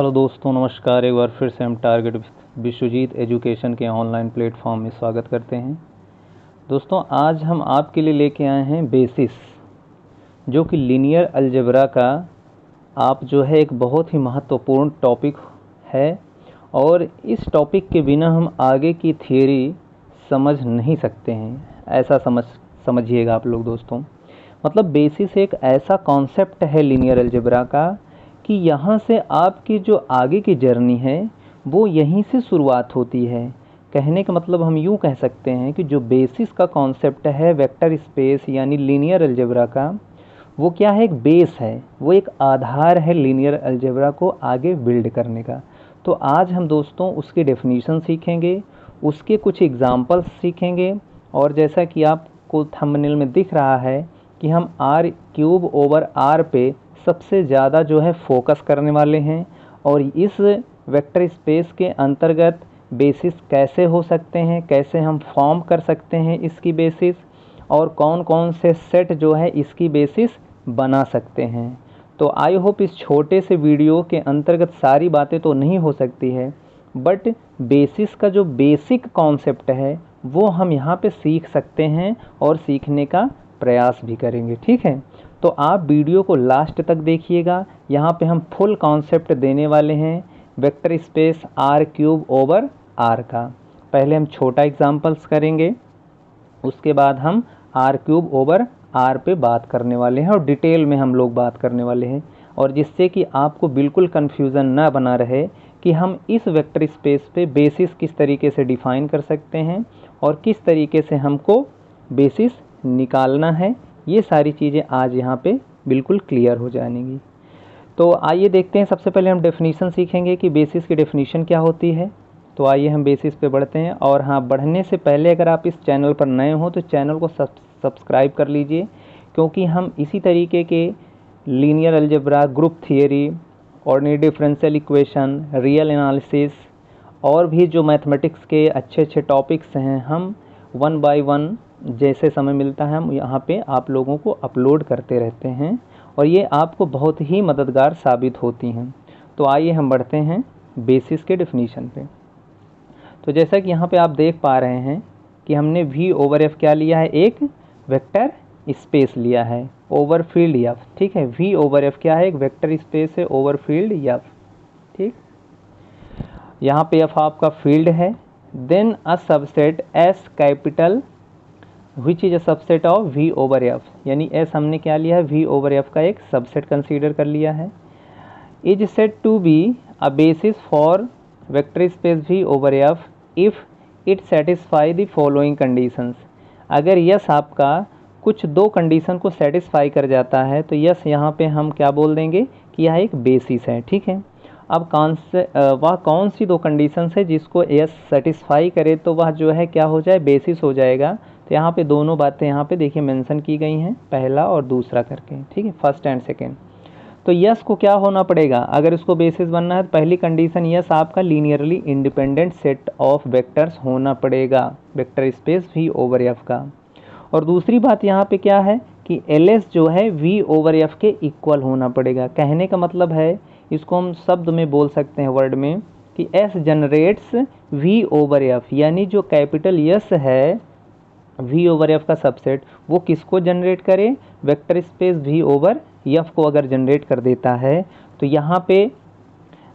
Hello दोस्तों, नमस्कार। एक बार फिर से हम टारगेट विश्वजीत एजुकेशन के ऑनलाइन प्लेटफॉर्म में स्वागत करते हैं। दोस्तों, आज हम आपके लिए लेके आए हैं बेसिस, जो कि लीनियर अलजेब्रा का आप जो है एक बहुत ही महत्वपूर्ण टॉपिक है। और इस टॉपिक के बिना हम आगे की थियरी समझ नहीं सकते हैं, ऐसा समझिएगा आप लोग। दोस्तों, मतलब बेसिस एक ऐसा कॉन्सेप्ट है लीनियर अलजेब्रा का कि यहाँ से आपकी जो आगे की जर्नी है वो यहीं से शुरुआत होती है। कहने का मतलब हम यूँ कह सकते हैं कि जो बेसिस का कॉन्सेप्ट है वेक्टर स्पेस यानी लीनियर अलजेब्रा का, वो क्या है, एक बेस है, वो एक आधार है लीनियर अलजेब्रा को आगे बिल्ड करने का। तो आज हम दोस्तों उसकी डेफिनीशन सीखेंगे, उसके कुछ एग्जांपल्स सीखेंगे, और जैसा कि आपको थंबनेल में दिख रहा है कि हम r³/r पे सबसे ज़्यादा जो है फोकस करने वाले हैं। और इस वेक्टर स्पेस के अंतर्गत बेसिस कैसे हो सकते हैं, कैसे हम फॉर्म कर सकते हैं इसकी बेसिस, और कौन कौन से सेट जो है इसकी बेसिस बना सकते हैं। तो आई होप इस छोटे से वीडियो के अंतर्गत सारी बातें तो नहीं हो सकती है, बट बेसिस का जो बेसिक कॉन्सेप्ट है वो हम यहाँ पे सीख सकते हैं और सीखने का प्रयास भी करेंगे। ठीक है, तो आप वीडियो को लास्ट तक देखिएगा। यहाँ पे हम फुल कॉन्सेप्ट देने वाले हैं वेक्टर स्पेस r³ का। पहले हम छोटा एग्जांपल्स करेंगे, उसके बाद हम r³ पे बात करने वाले हैं और डिटेल में हम लोग बात करने वाले हैं। और जिससे कि आपको बिल्कुल कन्फ्यूज़न ना बना रहे कि हम इस वेक्टर स्पेस पे बेसिस किस तरीके से डिफ़ाइन कर सकते हैं और किस तरीके से हमको बेसिस निकालना है, ये सारी चीज़ें आज यहाँ पे बिल्कुल क्लियर हो जाएंगी। तो आइए देखते हैं। सबसे पहले हम डेफिनीशन सीखेंगे कि बेसिस की डेफिनीशन क्या होती है। तो आइए हम बेसिस पे बढ़ते हैं। और हाँ, बढ़ने से पहले अगर आप इस चैनल पर नए हो तो चैनल को सब्सक्राइब कर लीजिए, क्योंकि हम इसी तरीके के linear algebra, group theory, ordinary differential equation, real analysis और भी जो मैथमेटिक्स के अच्छे अच्छे टॉपिक्स हैं, हम 1 बाय 1 जैसे समय मिलता है हम यहाँ पे आप लोगों को अपलोड करते रहते हैं, और ये आपको बहुत ही मददगार साबित होती हैं। तो आइए हम बढ़ते हैं बेसिस के डेफिनीशन पे। तो जैसा कि यहाँ पे आप देख पा रहे हैं कि हमने V/F क्या लिया है, एक वेक्टर स्पेस लिया है ओवर फील्ड F। ठीक है, V/F क्या है, एक वेक्टर स्पेस है ओवर फील्ड F। ठीक, यहाँ पे F आपका फील्ड है। Then a subset S capital which is a subset of V/F, यानी S हमने क्या लिया है, V/F का एक सबसेट कंसीडर कर लिया है। Is said to be a basis for vector space V/F if it satisfy the following conditions. अगर यस आपका कुछ दो कंडीशन को सेटिस्फाई कर जाता है तो यस यहाँ पे हम क्या बोल देंगे कि यह एक बेसिस है। ठीक है, अब वह कौन सी दो कंडीशंस है जिसको यस सेटिस्फाई करे तो वह जो है क्या हो जाए, बेसिस हो जाएगा। तो यहाँ पे दोनों बातें यहाँ पे देखिए मेंशन की गई हैं, पहला और दूसरा करके। ठीक है, फर्स्ट एंड सेकेंड। तो यस को क्या होना पड़ेगा, अगर इसको बेसिस बनना है तो पहली कंडीशन यस आपका linearly independent set of vectors होना पड़ेगा वेक्टर स्पेस V/F का। और दूसरी बात यहाँ पे क्या है कि LS जो है V/F के इक्वल होना पड़ेगा। कहने का मतलब है, इसको हम शब्द में बोल सकते हैं, वर्ड में, कि S जनरेट्स V/F, यानी जो कैपिटल यस है V/F का सबसेट वो किसको जनरेट करे, वेक्टर स्पेस V/F को अगर जनरेट कर देता है तो यहाँ पे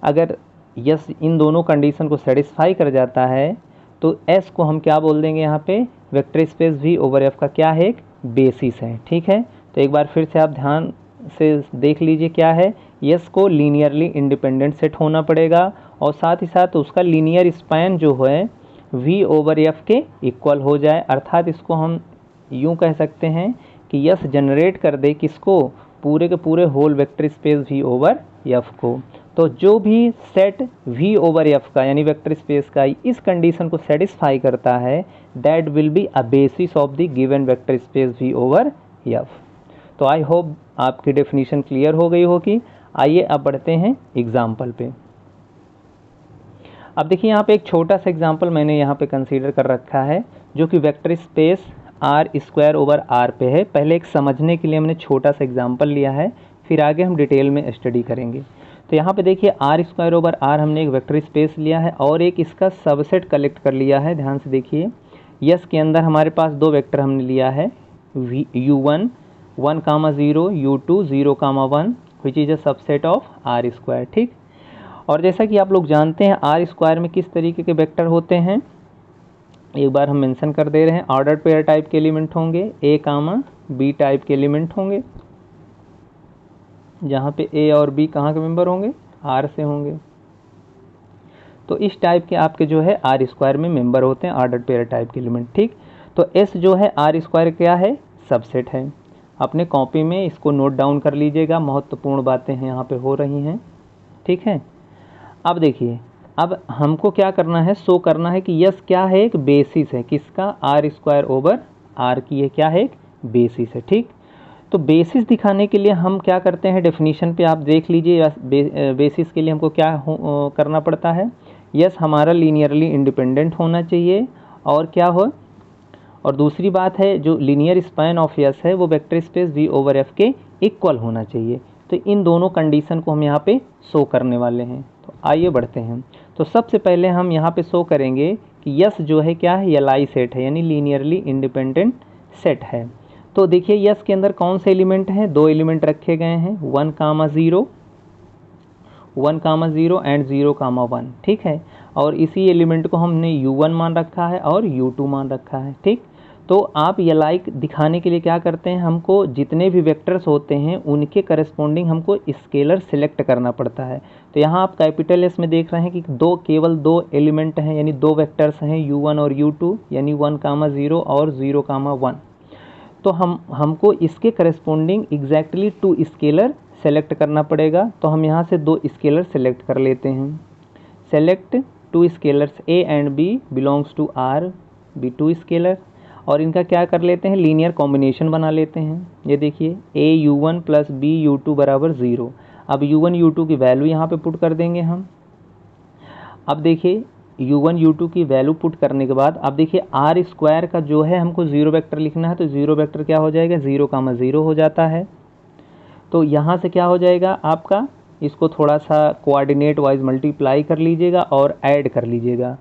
अगर यस इन दोनों कंडीशन को सेटिस्फाई कर जाता है तो S को हम क्या बोल देंगे, यहाँ पे वेक्टर स्पेस V/F का क्या है, एक बेसिस है। ठीक है, तो एक बार फिर से आप ध्यान से देख लीजिए क्या है, यस को लीनियरली इंडिपेंडेंट सेट होना पड़ेगा और साथ ही साथ उसका लीनियर स्पैन जो है V/F के इक्वल हो जाए। अर्थात इसको हम यूँ कह सकते हैं कि यस जनरेट कर दे किसको, पूरे के पूरे होल वेक्टर स्पेस V/F को। तो जो भी सेट V/F का यानी वेक्टर स्पेस का इस कंडीशन को सेटिस्फाई करता है, that will be a basis of the given vector space V/F। तो आई होप आपकी डेफिनीशन क्लियर हो गई होगी। आइए अब बढ़ते हैं एग्जाम्पल पे। अब देखिए यहाँ पे एक छोटा सा एग्जाम्पल मैंने यहाँ पे कंसीडर कर रखा है, जो कि वेक्टर स्पेस R² पे है। पहले एक समझने के लिए हमने छोटा सा एग्जाम्पल लिया है, फिर आगे हम डिटेल में स्टडी करेंगे। तो यहाँ पे देखिए आर स्क्वायर ओवर आर हमने एक वेक्टर स्पेस लिया है और एक इसका सबसेट कलेक्ट कर लिया है। ध्यान से देखिए, यस के अंदर हमारे पास दो वेक्टर हमने लिया है, u1 1,0, u2 0,1 which is a subset of R square. ठीक, और जैसा कि आप लोग जानते हैं आर स्क्वायर में किस तरीके के वेक्टर होते हैं, एक बार हम मेंशन कर दे रहे हैं। ऑर्डर पेयर टाइप के एलिमेंट होंगे, ए कामा बी टाइप के एलिमेंट होंगे, जहाँ पे ए और बी कहाँ के मेंबर होंगे, आर से होंगे। तो इस टाइप के आपके जो है आर स्क्वायर में मेंबर होते हैं ऑर्डर पेयर टाइप के एलिमेंट। ठीक, तो एस जो है आर स्क्वायर क्या है, सबसेट है। अपने कॉपी में इसको नोट डाउन कर लीजिएगा, महत्वपूर्ण बातें हैं यहाँ पे हो रही हैं। ठीक है, अब देखिए, अब हमको क्या करना है, शो करना है कि यस क्या है, एक बेसिस है किसका, आर स्क्वायर ओवर आर की, ये क्या है, एक बेसिस है। ठीक, तो बेसिस दिखाने के लिए हम क्या करते हैं, डेफिनीशन पे आप देख लीजिए, बेसिस के लिए हमको क्या करना पड़ता है, यस हमारा लीनियरली इंडिपेंडेंट होना चाहिए, और क्या हो, और दूसरी बात है जो लीनियर स्पैन ऑफ यस है वो vector space V over F के इक्वल होना चाहिए। तो इन दोनों कंडीशन को हम यहाँ पे शो करने वाले हैं। तो आइए बढ़ते हैं। तो सबसे पहले हम यहाँ पे शो करेंगे कि यस जो है क्या है, एल सेट है, यानी लीनियरली इंडिपेंडेंट सेट है। तो देखिए यस के अंदर कौन से एलिमेंट हैं, दो एलिमेंट रखे गए हैं, 1,0 एंड 0,1। ठीक है, और इसी एलिमेंट को हमने u1 मान रखा है और u2 मान रखा है। ठीक, तो आप ये लाइक दिखाने के लिए क्या करते हैं, हमको जितने भी वेक्टर्स होते हैं उनके करस्पॉन्डिंग हमको स्केलर सेलेक्ट करना पड़ता है। तो यहाँ आप कैपिटल एस में देख रहे हैं कि केवल दो एलिमेंट हैं, यानी दो वेक्टर्स हैं u1 और u2, यानी 1,0 और 0,1। तो हमको इसके करस्पॉन्डिंग एग्जैक्टली 2 स्केलर सेलेक्ट करना पड़ेगा। तो हम यहाँ से 2 स्केलर सेलेक्ट कर लेते हैं। Select 2 scalars a and b belongs to R, b 2 scalar, और इनका क्या कर लेते हैं, लीनियर कॉम्बिनेशन बना लेते हैं। ये देखिए ए u1 प्लस बी u2 बराबर 0। अब u1 u2 की वैल्यू यहाँ पे पुट कर देंगे हम। अब देखिए u1 u2 की वैल्यू पुट करने के बाद अब देखिए आर स्क्वायर का जो है हमको 0 वेक्टर लिखना है, तो 0 वेक्टर क्या हो जाएगा, 0,0 हो जाता है। तो यहाँ से क्या हो जाएगा आपका, इसको थोड़ा सा कोऑर्डिनेट वाइज मल्टीप्लाई कर लीजिएगा और ऐड कर लीजिएगा।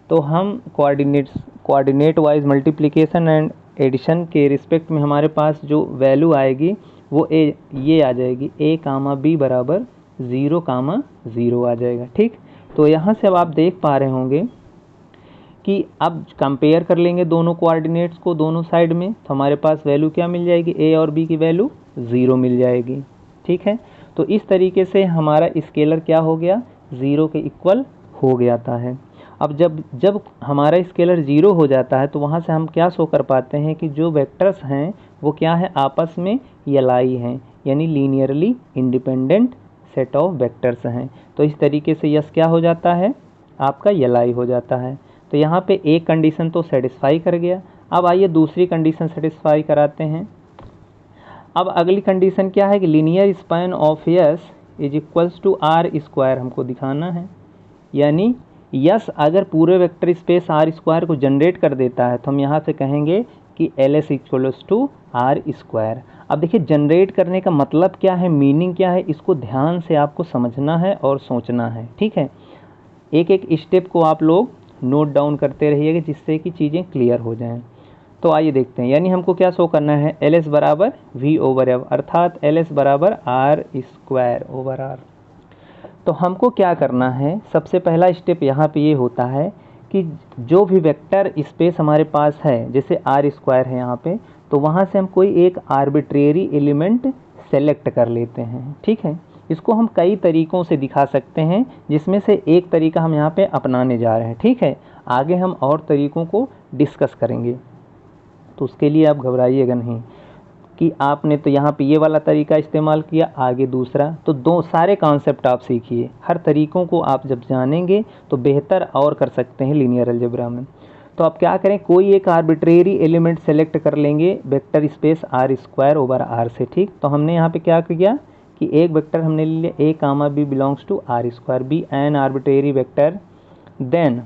तो हम coordinate wise multiplication and addition के रिस्पेक्ट में हमारे पास जो वैल्यू आएगी वो ये आ जाएगी, a कामा बी बराबर 0,0 आ जाएगा। ठीक, तो यहाँ से अब आप देख पा रहे होंगे कि अब कंपेयर कर लेंगे दोनों कोऑर्डिनेट्स को दोनों साइड में, तो हमारे पास वैल्यू क्या मिल जाएगी, a और b की वैल्यू 0 मिल जाएगी। ठीक है, तो इस तरीके से हमारा स्केलर क्या हो गया, 0 के इक्वल हो जाता है। अब जब हमारा स्केलर 0 हो जाता है तो वहाँ से हम क्या शो कर पाते हैं कि जो वेक्टर्स हैं वो क्या है, आपस में एलाई हैं, यानी linearly independent set of vectors हैं। तो इस तरीके से यस क्या हो जाता है, आपका एलाई हो जाता है। तो यहाँ पे एक कंडीशन तो सेटिस्फाई कर गया। अब आइए दूसरी कंडीशन सेटिस्फाई कराते हैं। अब अगली कंडीशन क्या है कि linear span of S is equals to R square हमको दिखाना है, यानी यस अगर पूरे वेक्टर स्पेस आर स्क्वायर को जनरेट कर देता है तो हम यहाँ से कहेंगे कि L S equals to R square. अब देखिए जनरेट करने का मतलब क्या है, मीनिंग क्या है, इसको ध्यान से आपको समझना है और सोचना है। ठीक है, एक एक स्टेप को आप लोग नोट डाउन करते रहिएगा जिससे कि चीज़ें क्लियर हो जाएं। तो आइए देखते हैं, यानी हमको क्या शो करना है, एल एस बराबर वी ओवर एफ, अर्थात एल एस बराबर आर स्क्वायर ओवर आर। तो हमको क्या करना है, सबसे पहला स्टेप यहाँ पे ये होता है कि जो भी वेक्टर स्पेस हमारे पास है, जैसे आर स्क्वायर है यहाँ पे, तो वहाँ से हम कोई एक आर्बिट्रेरी एलिमेंट सेलेक्ट कर लेते हैं। ठीक है, इसको हम कई तरीक़ों से दिखा सकते हैं, जिसमें से एक तरीका हम यहाँ पे अपनाने जा रहे हैं। ठीक है, आगे हम और तरीक़ों को डिस्कस करेंगे, तो उसके लिए आप घबराइएगा नहीं कि आपने तो यहाँ पे ये वाला तरीका इस्तेमाल किया, आगे दूसरा, तो दो सारे कॉन्सेप्ट आप सीखिए। हर तरीक़ों को आप जब जानेंगे तो बेहतर और कर सकते हैं लीनियर अलजेब्रा में। तो आप क्या करें, कोई एक आर्बिट्रेरी एलिमेंट सेलेक्ट कर लेंगे vector space R square over R से। ठीक, तो हमने यहाँ पे क्या किया कि एक वेक्टर हमने ले लिया, a comma b belongs to R square, b an arbitrary vector, then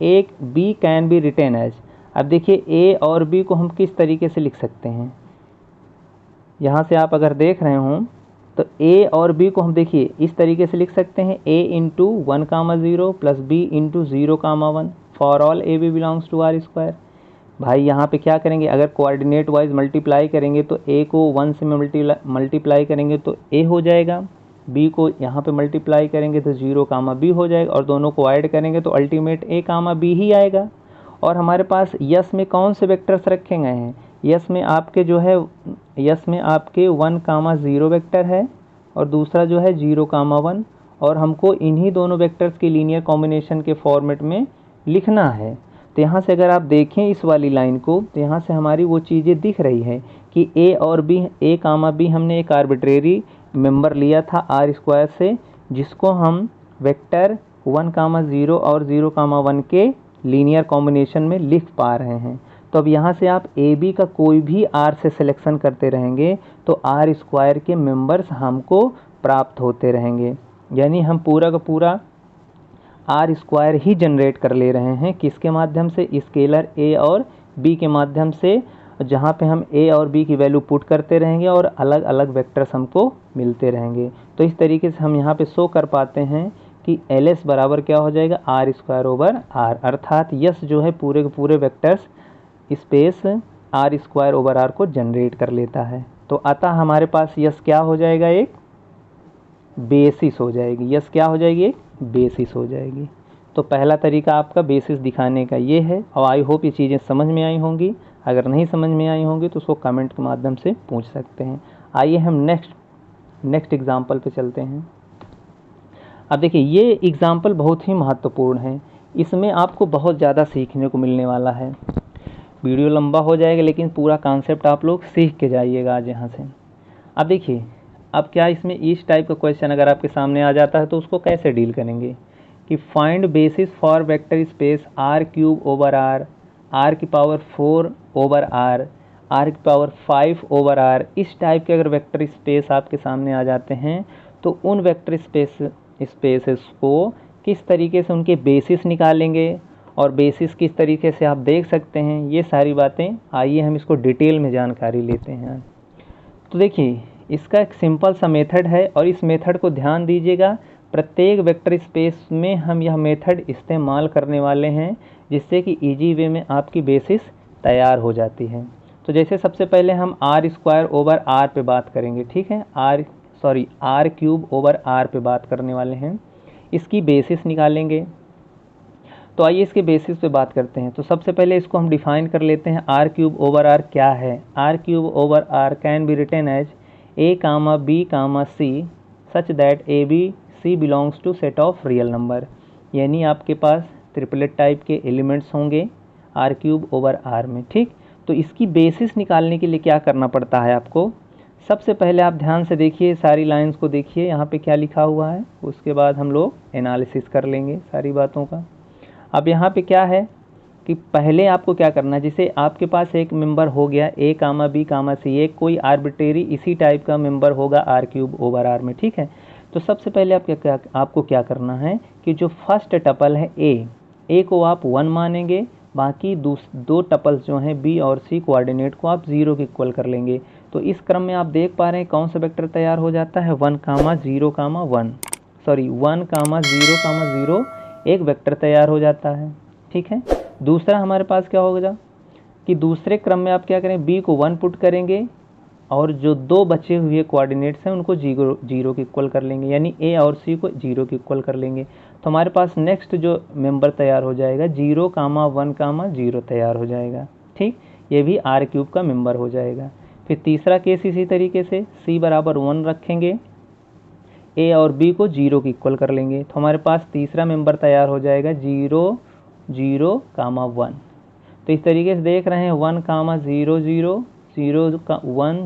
एक b can be written as. अब देखिए ए और बी को हम किस तरीके से लिख सकते हैं, यहाँ से आप अगर देख रहे हों तो ए और बी को हम देखिए इस तरीके से लिख सकते हैं, a into 1,0 plus b into 0,1 for all a b belongs to R square. भाई यहाँ पे क्या करेंगे, अगर कोऑर्डिनेट वाइज मल्टीप्लाई करेंगे तो a को 1 से मल्टीप्लाई करेंगे तो a हो जाएगा, b को यहाँ पे मल्टीप्लाई करेंगे तो 0,b हो जाएगा, और दोनों को ऐड करेंगे तो अल्टीमेट a,b ही आएगा। और हमारे पास यस में कौन से वेक्टर्स रखे गए हैं, यस में आपके जो है, यस में आपके 1,0 वेक्टर है और दूसरा जो है 0,1, और हमको इन्हीं दोनों वेक्टर्स की लीनियर कॉम्बिनेशन के फॉर्मेट में लिखना है। तो यहाँ से अगर आप देखें इस वाली लाइन को, तो यहाँ से हमारी वो चीज़ें दिख रही है कि ए और बी, a,b हमने एक आर्बिट्रेरी मेंबर लिया था आर स्क्वायर से, जिसको हम वेक्टर 1,0 और 0,1 के लीनियर कॉम्बिनेशन में लिख पा रहे हैं। तो अब यहाँ से आप ए बी का कोई भी आर से सिलेक्शन करते रहेंगे तो आर स्क्वायर के मेंबर्स हमको प्राप्त होते रहेंगे, यानी हम पूरा का पूरा आर स्क्वायर ही जनरेट कर ले रहे हैं। किसके माध्यम से, स्केलर ए और बी के माध्यम से, जहाँ पे हम ए और बी की वैल्यू पुट करते रहेंगे और अलग अलग वेक्टर्स हमको मिलते रहेंगे। तो इस तरीके से हम यहाँ पे शो कर पाते हैं कि एल एस बराबर क्या हो जाएगा, आर स्क्वायर ओवर आर, अर्थात यस जो है पूरे के पूरे vectors space R square over R को जनरेट कर लेता है। तो अतः हमारे पास यस क्या हो जाएगा, एक बेसिस हो जाएगी, यस क्या हो जाएगी, एक बेसिस हो जाएगी। तो पहला तरीका आपका बेसिस दिखाने का ये है, और आई होप ये चीज़ें समझ में आई होंगी। अगर नहीं समझ में आई होंगी तो उसको कमेंट के माध्यम से पूछ सकते हैं। आइए हम नेक्स्ट एग्जाम्पल पे चलते हैं। अब देखिए ये एग्जाम्पल बहुत ही महत्वपूर्ण है, इसमें आपको बहुत ज़्यादा सीखने को मिलने वाला है। वीडियो लंबा हो जाएगा लेकिन पूरा कॉन्सेप्ट आप लोग सीख के जाइएगा आज यहाँ से। अब देखिए, अब क्या इसमें इस टाइप का क्वेश्चन अगर आपके सामने आ जाता है तो उसको कैसे डील करेंगे कि find basis for vector space R cube over R, R की पावर 4 ओवर आर, आर की पावर 5 ओवर आर। इस टाइप के अगर वेक्टर स्पेस आपके सामने आ जाते हैं तो उन वेक्टर स्पेसेस को किस तरीके से उनके बेसिस निकालेंगे और बेसिस किस तरीके से आप देख सकते हैं, ये सारी बातें आइए हम इसको डिटेल में जानकारी लेते हैं। तो देखिए इसका एक सिंपल सा मेथड है और इस मेथड को ध्यान दीजिएगा, प्रत्येक वेक्टर स्पेस में हम यह मेथड इस्तेमाल करने वाले हैं जिससे कि इजी वे में आपकी बेसिस तैयार हो जाती है। तो जैसे सबसे पहले हम आर स्क्वायर ओवर आर पे बात करेंगे, ठीक है, आर क्यूब ओवर आर पे बात करने वाले हैं, इसकी बेसिस निकालेंगे। तो आइए इसके बेसिस पे बात करते हैं। तो सबसे पहले इसको हम डिफाइन कर लेते हैं, आर क्यूब ओवर आर क्या है। R cube over R can be written as a, b, c such that a, b, c belongs to set of real number, यानी आपके पास ट्रिपलेट टाइप के एलिमेंट्स होंगे आर क्यूब ओवर आर में, ठीक। तो इसकी बेसिस निकालने के लिए क्या करना पड़ता है आपको, सबसे पहले आप ध्यान से देखिए, सारी लाइंस को देखिए, यहाँ पे क्या लिखा हुआ है, उसके बाद हम लोग एनालिसिस कर लेंगे सारी बातों का। अब यहाँ पे क्या है कि पहले आपको क्या करना है, जैसे आपके पास एक मेंबर हो गया a, b, c, एक कोई आर्बिट्रेरी इसी टाइप का मेंबर होगा आर क्यूब ओवर आर में, ठीक है। तो सबसे पहले आपको क्या करना है कि जो फर्स्ट टपल है a को आप 1 मानेंगे, बाकी दो टपल्स जो हैं b और c कोऑर्डिनेट को आप 0 के इक्वल कर लेंगे। तो इस क्रम में आप देख पा रहे हैं कौन सा वेक्टर तैयार हो जाता है, 1,0,0 एक वेक्टर तैयार हो जाता है, ठीक है। दूसरा हमारे पास क्या होगा कि दूसरे क्रम में आप क्या करें, b को 1 पुट करेंगे और जो दो बचे हुए कोऑर्डिनेट्स हैं उनको 0 के इक्वल कर लेंगे, यानी a और c को 0 के इक्वल कर लेंगे। तो हमारे पास नेक्स्ट जो मेंबर तैयार हो जाएगा 0,1,0 तैयार हो जाएगा, ठीक। ये भी आर क्यूब का मेंबर हो जाएगा। फिर तीसरा केस इसी तरीके से c बराबर 1 रखेंगे, a और b को 0 के इक्वल कर लेंगे। तो हमारे पास तीसरा मेंबर तैयार हो जाएगा 0, 0, 1। तो इस तरीके से देख रहे हैं 1, 0, 0, 0, 1,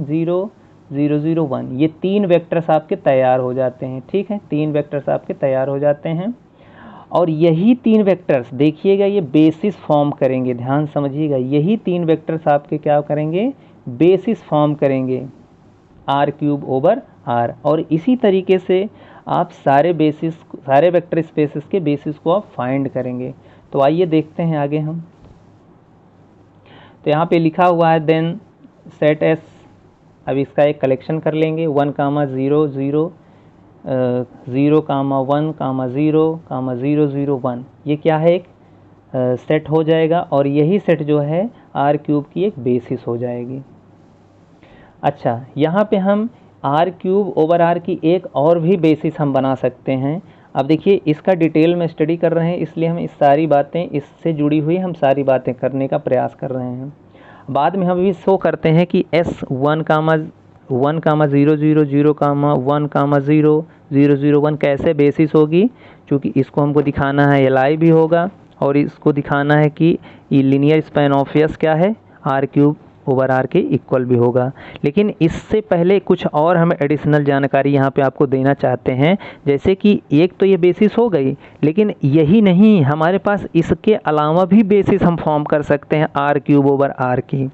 0, 0, 0, 1, ये 3 वेक्टर्स आपके तैयार हो जाते हैं, ठीक है, 3 वेक्टर्स आपके तैयार हो जाते हैं। और यही 3 वेक्टर्स देखिएगा ये बेसिस फॉर्म करेंगे, ध्यान समझिएगा, यही 3 वेक्टर्स आपके क्या करेंगे, बेसिस फॉर्म करेंगे आर क्यूब ओवर आर। और इसी तरीके से आप सारे वेक्टर स्पेसेस के बेसिस को आप फाइंड करेंगे। तो आइए देखते हैं आगे हम। तो यहाँ पे लिखा हुआ है देन सेट एस अब इसका एक कलेक्शन कर लेंगे 1, 0, 0, 0, 1, 0, 0, 0, 1। ये क्या है, एक सेट हो जाएगा और यही सेट जो है आर क्यूब की एक बेसिस हो जाएगी। अच्छा, यहाँ पे हम आर क्यूब ओवर आर की एक और भी बेसिस हम बना सकते हैं। अब देखिए, इसका डिटेल में स्टडी कर रहे हैं, इसलिए हम इस सारी बातें, इससे जुड़ी हुई हम सारी बातें करने का प्रयास कर रहे हैं। बाद में हम भी शो करते हैं कि S 1, 1, 0, 0, 0, 1, 0, 0, 0, 1 कैसे बेसिस होगी, क्योंकि इसको हमको दिखाना है LI भी होगा और इसको दिखाना है कि ये लीनियर स्पैन ऑफ S क्या है, आर क्यूब ओवर आर के इक्वल भी होगा। लेकिन इससे पहले कुछ और हम एडिशनल जानकारी यहाँ पे आपको देना चाहते हैं, जैसे कि एक तो ये बेसिस हो गई, लेकिन यही नहीं, हमारे पास इसके अलावा भी बेसिस हम फॉर्म कर सकते हैं आर क्यूब ओवर आर की।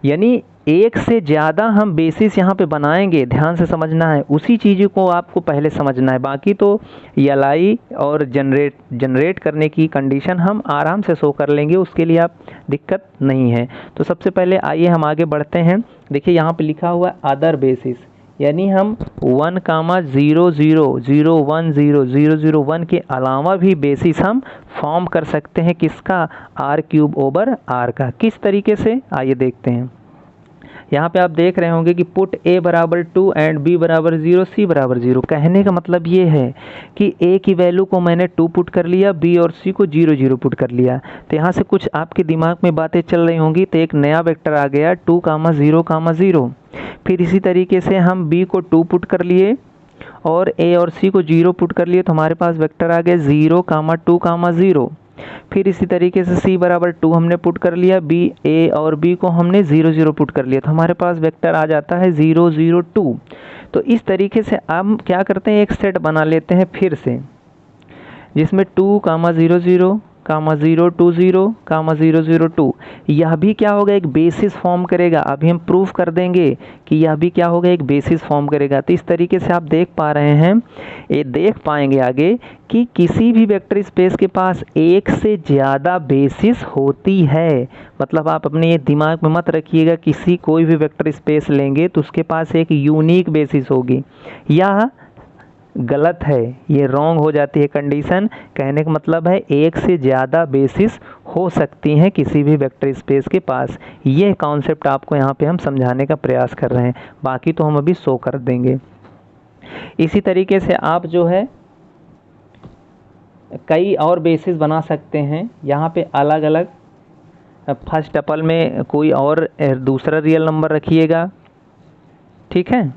यानी एक से ज़्यादा हम बेसिस यहाँ पे बनाएंगे, ध्यान से समझना है, उसी चीज़ को आपको पहले समझना है। बाकी तो LI और जनरेट करने की कंडीशन हम आराम से शो कर लेंगे, उसके लिए आप दिक्कत नहीं है। तो सबसे पहले आइए हम आगे बढ़ते हैं। देखिए यहाँ पे लिखा हुआ है अदर बेसिस, यानी हम 1, 0, 0, 0, 1, 0, 0, 0, 1 के अलावा भी बेसिस हम फॉर्म कर सकते हैं। किसका, आर क्यूब ओवर आर का। किस तरीके से, आइए देखते हैं। यहाँ पे आप देख रहे होंगे कि पुट A बराबर 2 एंड B बराबर 0, C बराबर 0। कहने का मतलब ये है कि A की वैल्यू को मैंने 2 पुट कर लिया, B और C को 0, 0 पुट कर लिया। तो यहाँ से कुछ आपके दिमाग में बातें चल रही होंगी। तो एक नया वेक्टर आ गया 2, 0, 0। फिर इसी तरीके से हम B को 2 पुट कर लिए और A और C को 0 पुट कर लिए, तो हमारे पास वेक्टर आ गया 0, 2, 0। फिर इसी तरीके से C बराबर 2 हमने पुट कर लिया, A और B को हमने 0, 0 पुट कर लिया, तो हमारे पास वेक्टर आ जाता है 0, 0, 2। तो इस तरीके से हम क्या करते हैं, एक सेट बना लेते हैं फिर से, जिसमें 2, 0, 0, 0, 2, 0, 0, 0, 2। यह भी क्या होगा, एक बेसिस फॉर्म करेगा। अभी हम प्रूफ कर देंगे कि यह भी क्या होगा, एक बेसिस फॉर्म करेगा। तो इस तरीके से आप देख पा रहे हैं, ये देख पाएंगे आगे कि किसी भी वेक्टर स्पेस के पास एक से ज़्यादा बेसिस होती है। मतलब आप अपने ये दिमाग में मत रखिएगा किसी कोई भी वेक्टर स्पेस लेंगे तो उसके पास एक यूनिक बेसिस होगी, या गलत है, ये रॉन्ग हो जाती है कंडीशन। कहने का मतलब है एक से ज़्यादा बेसिस हो सकती हैं किसी भी वेक्टर स्पेस के पास। ये कॉन्सेप्ट आपको यहाँ पे हम समझाने का प्रयास कर रहे हैं, बाकी तो हम अभी शो कर देंगे। इसी तरीके से आप जो है कई और बेसिस बना सकते हैं। यहाँ पे अलग अलग, फर्स्ट टपल में कोई और दूसरा रियल नंबर रखिएगा, ठीक है।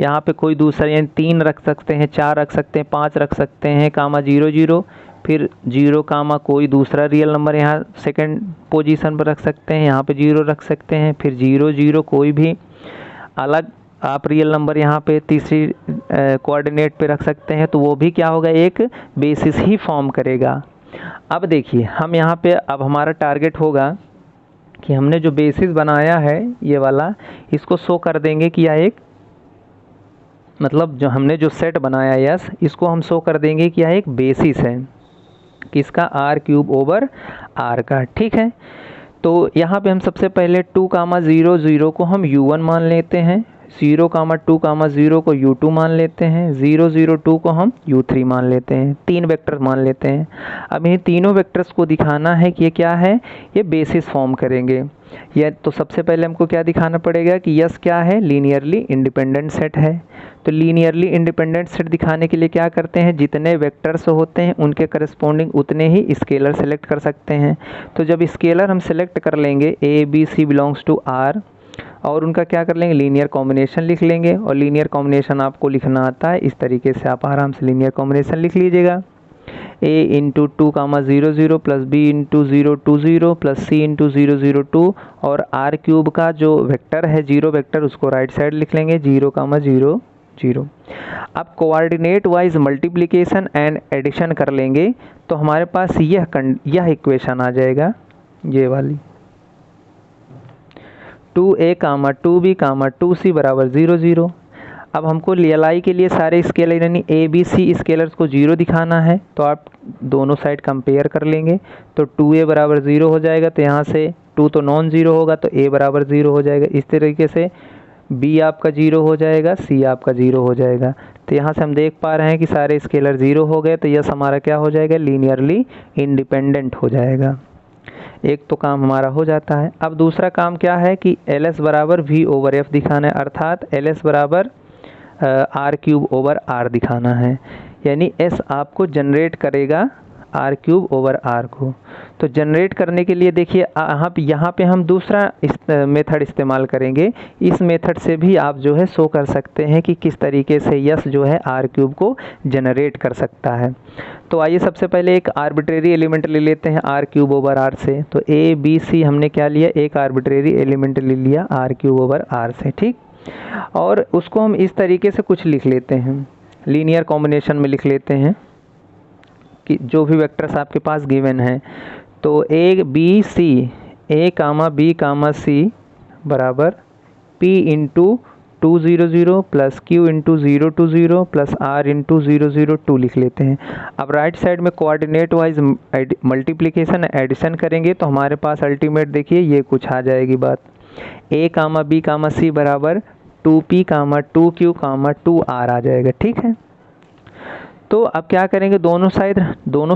यहाँ पे कोई दूसरा, यानी 3 रख सकते हैं, 4 रख सकते हैं, 5 रख सकते हैं, 0, 0, फिर 0, कोई दूसरा रियल नंबर यहाँ सेकंड पोजीशन पर रख सकते हैं, यहाँ पे 0 रख सकते हैं, फिर 0, 0 कोई भी अलग आप रियल नंबर यहाँ पे तीसरी कोऑर्डिनेट पे रख सकते हैं, तो वो भी क्या होगा, एक बेसिस ही फॉर्म करेगा। अब देखिए हम यहाँ पे, अब हमारा टारगेट होगा कि हमने जो बेसिस बनाया है ये वाला, इसको शो कर देंगे कि यह एक, मतलब जो हमने जो सेट बनाया यस, इसको हम शो कर देंगे कि यह एक बेसिस है, किसका, आर क्यूब ओवर आर का, ठीक है। तो यहाँ पे हम सबसे पहले 2, 0, 0 को हम U1 मान लेते हैं, 0, 2, 0 को U2 मान लेते हैं, 0, 0, 2 को हम U3 मान लेते हैं, 3 वेक्टर मान लेते हैं। अब इन तीनों वेक्टर्स को दिखाना है कि ये क्या है, ये बेसिस फॉर्म करेंगे। यह तो सबसे पहले हमको क्या दिखाना पड़ेगा कि यस क्या है, लीनियरली इंडिपेंडेंट सेट है। तो लीनियरली इंडिपेंडेंट सेट दिखाने के लिए क्या करते हैं, जितने वेक्टर्स होते हैं उनके करस्पॉन्डिंग उतने ही स्केलर सेलेक्ट कर सकते हैं। तो जब स्केलर हम सेलेक्ट कर लेंगे ABC बिलोंग्स टू R, और उनका क्या कर लेंगे, लीनियर कॉम्बिनेशन लिख लेंगे। और लीनियर कॉम्बिनेशन आपको लिखना आता है, इस तरीके से आप आराम से लीनियर कॉम्बिनेशन लिख लीजिएगा। A into 2, 0, 0 plus B into 0, 2, 0 plus C into 0, 0, 2, और R क्यूब का जो वेक्टर है 0 वेक्टर, उसको राइट साइड लिख लेंगे 0, 0, 0। अब coordinate wise multiplication and addition कर लेंगे तो हमारे पास यह इक्वेशन आ जाएगा, ये वाली 2A, 2B, 2C बराबर 0, 0। अब हमको LI के लिए सारे स्केलर यानी ABC स्केलर्स को 0 दिखाना है, तो आप दोनों साइड कंपेयर कर लेंगे। तो 2A बराबर 0 हो जाएगा, तो यहाँ से 2 तो नॉन ज़ीरो होगा, तो A बराबर 0 हो जाएगा। इस तरीके से बी आपका 0 हो जाएगा, सी आपका 0 हो जाएगा। तो यहाँ से हम देख पा रहे हैं कि सारे स्केलर 0 हो गए, तो यस हमारा क्या हो जाएगा, लीनियरली इंडिपेंडेंट हो जाएगा। एक तो काम हमारा हो जाता है। अब दूसरा काम क्या है कि एल एस बराबर वी ओवर एफ दिखाना है, अर्थात एल एस बराबर आर क्यूब ओवर आर दिखाना है, यानी एस आपको जनरेट करेगा आर क्यूब ओवर आर को। तो जनरेट करने के लिए देखिए यहाँ पे हम दूसरा मेथड इस्तेमाल करेंगे। इस मेथड से भी आप जो है शो कर सकते हैं कि किस तरीके से यस जो है आर क्यूब को जनरेट कर सकता है। तो आइए सबसे पहले एक आर्बिट्रेरी एलिमेंट ले लेते हैं आर क्यूब ओवर आर से। तो ए बी सी हमने क्या लिया, एक आर्बिट्रेरी एलिमेंट ले लिया आर क्यूब ओवर आर से, ठीक। और उसको हम इस तरीके से कुछ लिख लेते हैं, लीनियर कॉम्बिनेशन में लिख लेते हैं कि जो भी वेक्टर्स आपके पास गिवन है। तो A B C, A comma B comma c बराबर p into 2 0 0 plus q into 0 2 0 plus r into 0 0 2 लिख लेते हैं। अब राइट साइड में कोऑर्डिनेट वाइज मल्टीप्लिकेशन एडिशन करेंगे तो हमारे पास अल्टीमेट देखिए ये कुछ आ जाएगी बात। ए कामा बी कामा सी बराबर 2p कामा 2q कामा 2r आ जाएगा, ठीक है। तो अब क्या करेंगे, दोनों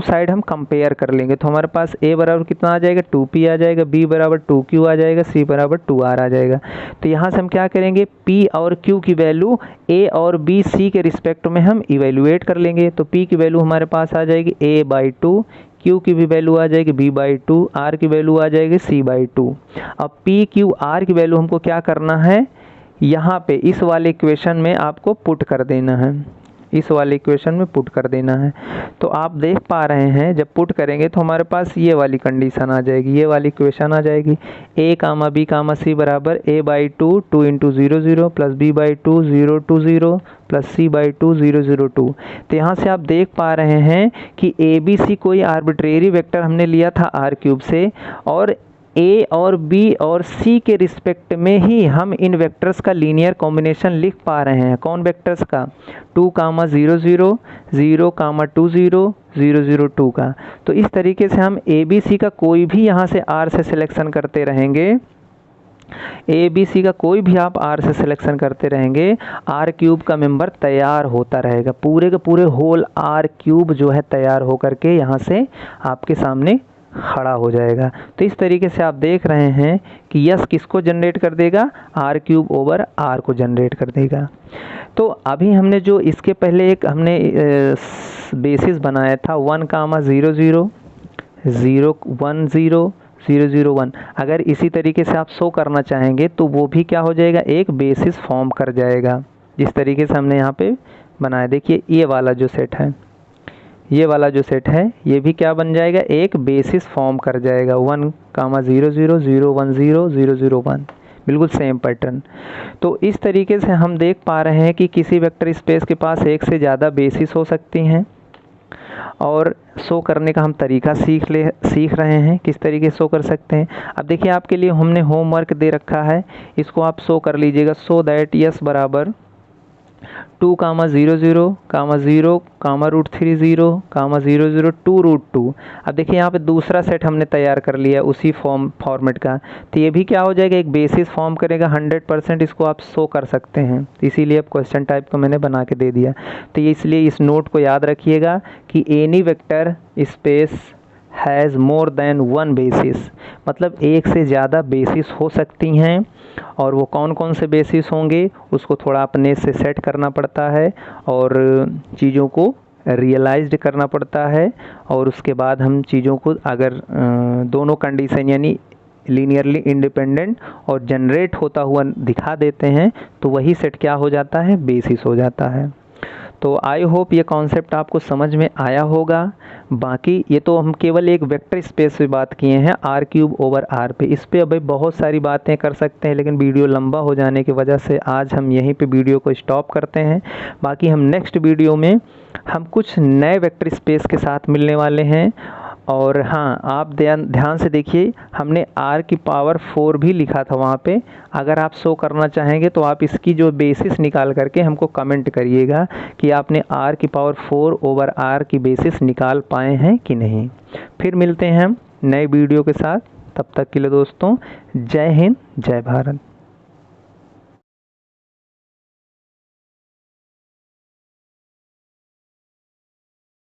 साइड हम कंपेयर कर लेंगे। तो हमारे पास a बराबर कितना आ जाएगा, 2p आ जाएगा, b बराबर 2q आ जाएगा, c बराबर 2r आ जाएगा। तो यहाँ से हम क्या करेंगे, p और q की वैल्यू a और b c के रिस्पेक्ट में हम इवेल्युएट कर लेंगे। तो p की वैल्यू हमारे पास आ जाएगी a/2, q की भी वैल्यू आ जाएगी b/2, r की वैल्यू आ जाएगी c/2। अब p q r की वैल्यू हमको क्या करना है, यहाँ पे इस वाले इक्वेशन में आपको पुट कर देना है, इस वाले इक्वेशन में पुट कर देना है। तो आप देख पा रहे हैं जब पुट करेंगे तो हमारे पास ये वाली कंडीशन आ जाएगी, ये वाली इक्वेशन आ जाएगी। a comma b comma c बराबर a/2 2 into 0 0 plus b/2 0 2 0 plus c/2 0 0 2। तो यहाँ से आप देख पा रहे हैं कि a b c कोई आर्बिट्रेरी वेक्टर हमने लिया था आर क्यूब से, और ए और बी और सी के रिस्पेक्ट में ही हम इन वेक्टर्स का लीनियर कॉम्बिनेशन लिख पा रहे हैं। कौन वेक्टर्स का, 2 कामा 0 0 0 कामा 2 0 0 0 2 का। तो इस तरीके से हम ए बी सी का कोई भी यहाँ से आर से सिलेक्शन करते रहेंगे, ए बी सी का कोई भी आप आर से सिलेक्शन करते रहेंगे, आर क्यूब का मेंबर तैयार होता रहेगा। पूरे के पूरे होल आर क्यूब जो है तैयार होकर के यहाँ से आपके सामने खड़ा हो जाएगा। तो इस तरीके से आप देख रहे हैं कि यस किसको जनरेट कर देगा, आर क्यूब ओवर आर को जनरेट कर देगा। तो अभी हमने जो इसके पहले एक हमने बेसिस बनाया था 1 कामा 0 0 0 1 0 0 0 1, अगर इसी तरीके से आप शो करना चाहेंगे तो वो भी क्या हो जाएगा, एक बेसिस फॉर्म कर जाएगा। जिस तरीके से हमने यहाँ पे बनाया, देखिए ये वाला जो सेट है, ये वाला जो सेट है ये भी क्या बन जाएगा, एक बेसिस फॉर्म कर जाएगा। 1 कामा 0 0 0 1 0 0 0 1, बिल्कुल सेम पैटर्न। तो इस तरीके से हम देख पा रहे हैं कि किसी वेक्टर स्पेस के पास एक से ज़्यादा बेसिस हो सकती हैं, और शो करने का हम तरीका सीख रहे हैं किस तरीके से शो कर सकते हैं। अब देखिए आपके लिए हमने होमवर्क दे रखा है, इसको आप शो कर लीजिएगा। सो दैट यस बराबर 2 कामा 0 0 कामा 0 कामा √3 0 कामा 0 0 2 √2। अब देखिए यहाँ पे दूसरा सेट हमने तैयार कर लिया उसी फॉर्मेट का, तो ये भी क्या हो जाएगा, एक बेसिस फॉर्म करेगा 100%। इसको आप शो कर सकते हैं, इसीलिए अब क्वेश्चन टाइप को मैंने बना के दे दिया। तो ये इसलिए इस नोट को याद रखिएगा कि any vector space has more than 1 basis, मतलब एक से ज़्यादा बेसिस हो सकती हैं। और वो कौन कौन से बेसिस होंगे उसको थोड़ा अपने से सेट करना पड़ता है और चीज़ों को रियलाइज्ड करना पड़ता है, और उसके बाद हम चीज़ों को अगर दोनों कंडीशन यानी लीनियरली इंडिपेंडेंट और जनरेट होता हुआ दिखा देते हैं तो वही सेट क्या हो जाता है, बेसिस हो जाता है। तो आई होप ये कॉन्सेप्ट आपको समझ में आया होगा। बाकी ये तो हम केवल एक वेक्टर स्पेस पे बात किए हैं आर क्यूब ओवर आर पे, इस पे अभी बहुत सारी बातें कर सकते हैं, लेकिन वीडियो लंबा हो जाने की वजह से आज हम यहीं पे वीडियो को स्टॉप करते हैं। बाकी हम नेक्स्ट वीडियो में हम कुछ नए वेक्टर स्पेस के साथ मिलने वाले हैं। और हाँ, आप ध्यान से देखिए, हमने r की पावर 4 भी लिखा था वहाँ पे। अगर आप शो करना चाहेंगे तो आप इसकी जो बेसिस निकाल करके हमको कमेंट करिएगा कि आपने r की पावर 4 ओवर r की बेसिस निकाल पाए हैं कि नहीं। फिर मिलते हैं हम नए वीडियो के साथ, तब तक के लिए दोस्तों जय हिंद जय भारत।